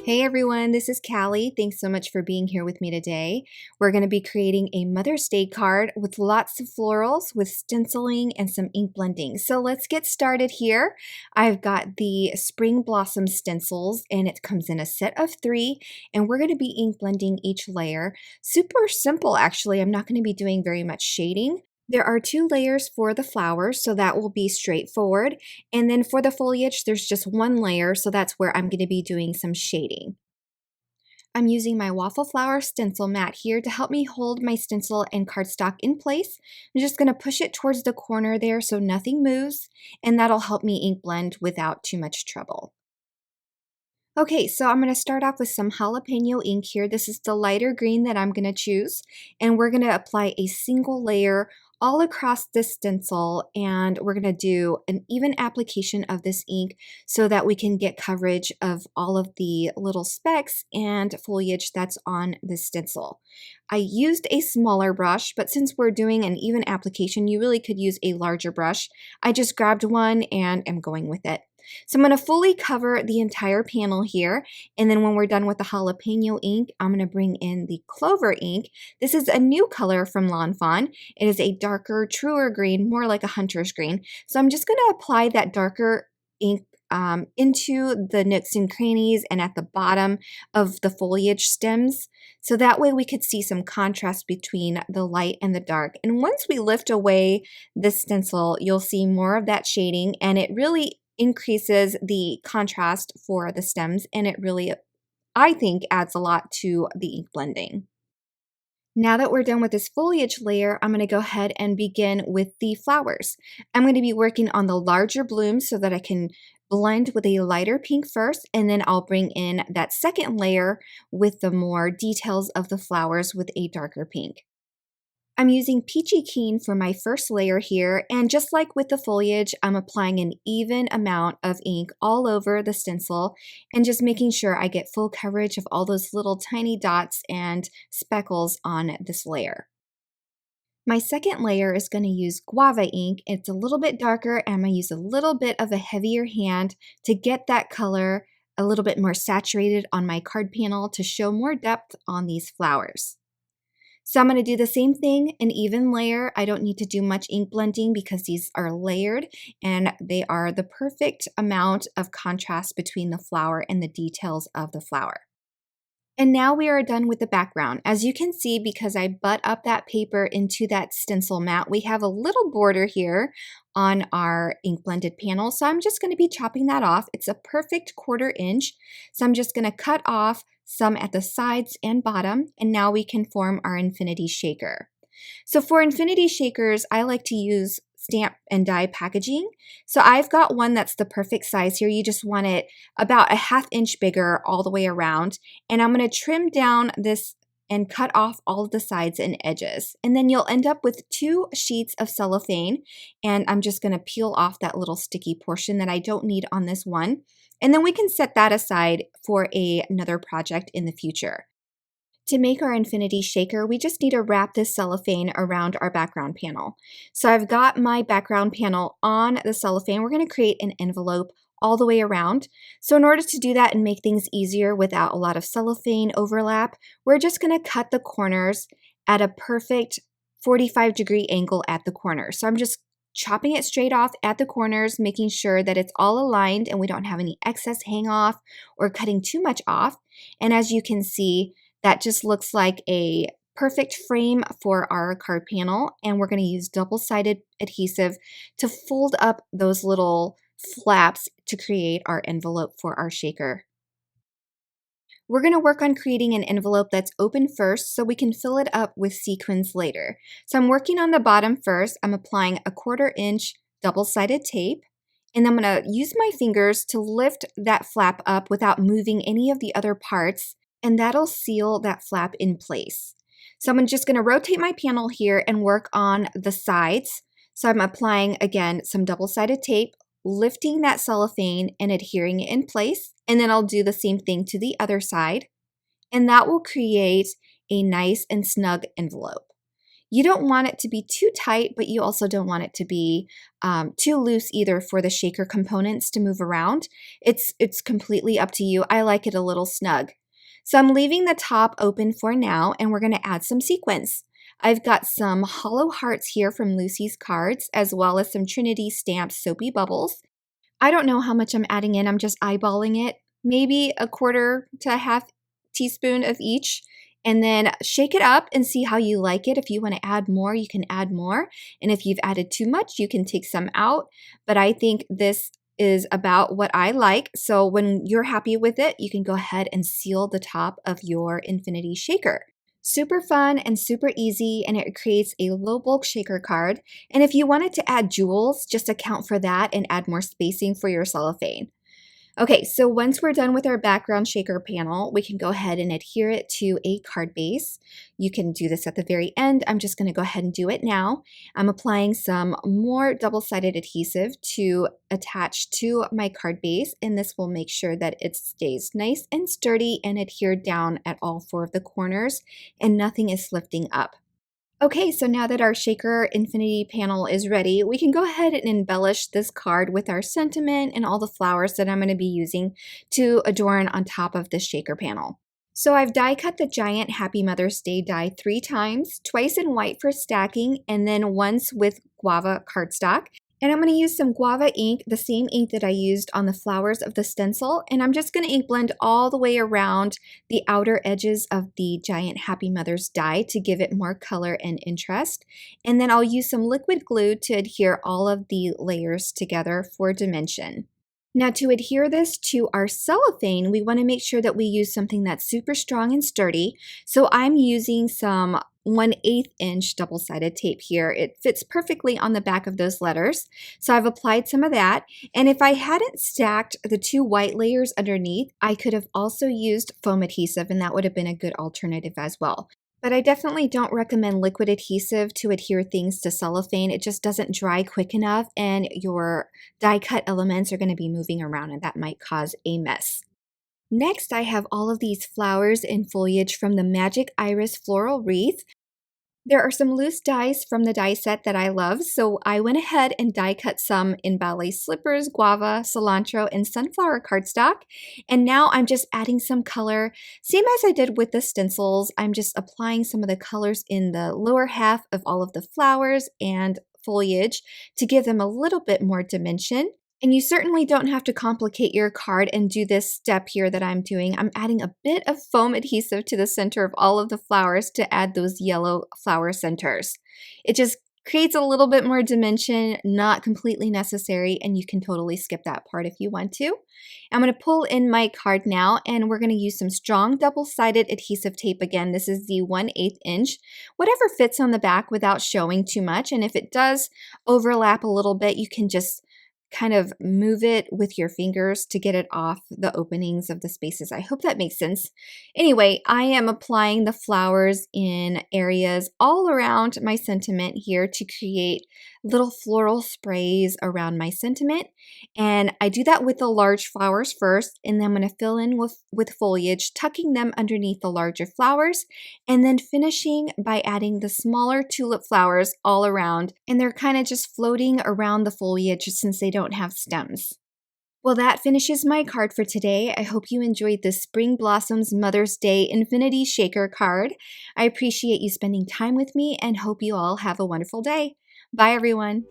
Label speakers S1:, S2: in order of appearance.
S1: Hey everyone, this is Caly. Thanks so much for being here with me today. We're going to be creating a Mother's Day card with lots of florals, with stenciling and some ink blending. So let's get started here. I've got the Spring Blossom stencils and it comes in a set of 3 and we're going to be ink blending each layer. Super simple actually. I'm not going to be doing very much shading. There are 2 layers for the flowers, so that will be straightforward. And then for the foliage, there's just 1 layer, so that's where I'm going to be doing some shading. I'm using my waffle flower stencil mat here to help me hold my stencil and cardstock in place. I'm just going to push it towards the corner there so nothing moves, and that'll help me ink blend without too much trouble. Okay, so I'm going to start off with some jalapeno ink here. This is the lighter green that I'm going to choose, and we're going to apply a single layer all across this stencil, and we're going to do an even application of this ink so that we can get coverage of all of the little specks and foliage that's on this stencil. I used a smaller brush, but since we're doing an even application, you really could use a larger brush. I just grabbed one and am going with it. So I'm going to fully cover the entire panel here, and then when we're done with the jalapeno ink, I'm going to bring in the clover ink. This is a new color from Lawnfawn. It is a darker, truer green, more like a hunter's green. So I'm just going to apply that darker ink into the nooks and crannies and at the bottom of the foliage stems. So that way we could see some contrast between the light and the dark. And once we lift away this stencil, you'll see more of that shading, and it really increases the contrast for the stems, and it really, I think, adds a lot to the ink blending. Now that we're done with this foliage layer, I'm going to go ahead and begin with the flowers. I'm going to be working on the larger blooms so that I can blend with a lighter pink first, and then I'll bring in that second layer with the more details of the flowers with a darker pink. I'm using Peachy Keen for my first layer here, and just like with the foliage, I'm applying an even amount of ink all over the stencil and just making sure I get full coverage of all those little tiny dots and speckles on this layer. My second layer is going to use Guava ink. It's a little bit darker, and I'm going to use a little bit of a heavier hand to get that color a little bit more saturated on my card panel to show more depth on these flowers. So I'm going to do the same thing, an even layer. I don't need to do much ink blending because these are layered and they are the perfect amount of contrast between the flower and the details of the flower. And now we are done with the background. As you can see, because I butt up that paper into that stencil mat, we have a little border here on our ink blended panel. So I'm just going to be chopping that off. It's a perfect 1/4 inch. So I'm just going to cut off some at the sides and bottom, and now we can form our infinity shaker. So for infinity shakers, I like to use stamp and die packaging. So I've got one that's the perfect size here. You just want it about a 1/2 inch bigger all the way around. And I'm going to trim down this and cut off all of the sides and edges. And then you'll end up with 2 sheets of cellophane. And I'm just going to peel off that little sticky portion that I don't need on this one. And then we can set that aside for another project in the future. To make our infinity shaker, we just need to wrap this cellophane around our background panel. So I've got my background panel on the cellophane. We're going to create an envelope all the way around. So in order to do that and make things easier without a lot of cellophane overlap, we're just going to cut the corners at a perfect 45-degree angle at the corner. So I'm just chopping it straight off at the corners, making sure that it's all aligned and we don't have any excess hang off or cutting too much off. And as you can see, that just looks like a perfect frame for our card panel. And we're going to use double-sided adhesive to fold up those little flaps to create our envelope for our shaker. We're going to work on creating an envelope that's open first so we can fill it up with sequins later. So I'm working on the bottom first. I'm applying a 1/4 inch double-sided tape, and I'm going to use my fingers to lift that flap up without moving any of the other parts, and that'll seal that flap in place. So I'm just going to rotate my panel here and work on the sides. So I'm applying, again, some double-sided tape, lifting that cellophane and adhering it in place, and then I'll do the same thing to the other side, and that will create a nice and snug envelope. You don't want it to be too tight, but you also don't want it to be too loose either for the shaker components to move around. It's completely up to you. I like it a little snug. So I'm leaving the top open for now, and we're going to add some sequins. I've got some hollow hearts here from Lucy's cards, as well as some Trinity stamped soapy bubbles. I don't know how much I'm adding in. I'm just eyeballing it. Maybe a quarter to a half teaspoon of each. And then shake it up and see how you like it. If you want to add more, you can add more. And if you've added too much, you can take some out. But I think this is about what I like. So when you're happy with it, you can go ahead and seal the top of your infinity shaker. Super fun and super easy, and it creates a low bulk shaker card. And if you wanted to add jewels, just account for that and add more spacing for your cellophane. Okay, so once we're done with our background shaker panel, we can go ahead and adhere it to a card base. You can do this at the very end. I'm just going to go ahead and do it now. I'm applying some more double-sided adhesive to attach to my card base, and this will make sure that it stays nice and sturdy and adhered down at all 4 of the corners, and nothing is lifting up. Okay, so now that our shaker infinity panel is ready, we can go ahead and embellish this card with our sentiment and all the flowers that I'm going to be using to adorn on top of this shaker panel. So I've die cut the giant Happy Mother's Day die 3 times, twice in white for stacking, and then once with Guava Cardstock. And I'm going to use some Guava ink, the same ink that I used on the flowers of the stencil, and I'm just going to ink blend all the way around the outer edges of the giant Happy Mother's die to give it more color and interest. And then I'll use some liquid glue to adhere all of the layers together for dimension. Now to adhere this to our cellophane, we want to make sure that we use something that's super strong and sturdy. So I'm using some 1/8 inch double-sided tape here. It fits perfectly on the back of those letters. So I've applied some of that. And if I hadn't stacked the 2 white layers underneath, I could have also used foam adhesive, and that would have been a good alternative as well. But I definitely don't recommend liquid adhesive to adhere things to cellophane. It just doesn't dry quick enough, and your die cut elements are going to be moving around, and that might cause a mess. Next, I have all of these flowers and foliage from the Magic Iris Floral Wreath. There are some loose dies from the die set that I love, so I went ahead and die cut some in Ballet Slippers, Guava, Cilantro, and Sunflower cardstock. And now I'm just adding some color. Same as I did with the stencils, I'm just applying some of the colors in the lower half of all of the flowers and foliage to give them a little bit more dimension. And you certainly don't have to complicate your card and do this step here that I'm doing. I'm adding a bit of foam adhesive to the center of all of the flowers to add those yellow flower centers. It just creates a little bit more dimension, not completely necessary, and you can totally skip that part if you want to. I'm going to pull in my card now, and we're going to use some strong double-sided adhesive tape again. This is the 1/8 inch, whatever fits on the back without showing too much. And if it does overlap a little bit, you can just kind of move it with your fingers to get it off the openings of the spaces. I hope that makes sense. Anyway, I am applying the flowers in areas all around my sentiment here to create little floral sprays around my sentiment. And I do that with the large flowers first, and then I'm going to fill in with foliage, tucking them underneath the larger flowers, and then finishing by adding the smaller tulip flowers all around. And they're kind of just floating around the foliage since they don't have stems. Well, that finishes my card for today. I hope you enjoyed this Spring Blossoms Mother's Day Infinity Shaker card. I appreciate you spending time with me and hope you all have a wonderful day. Bye, everyone.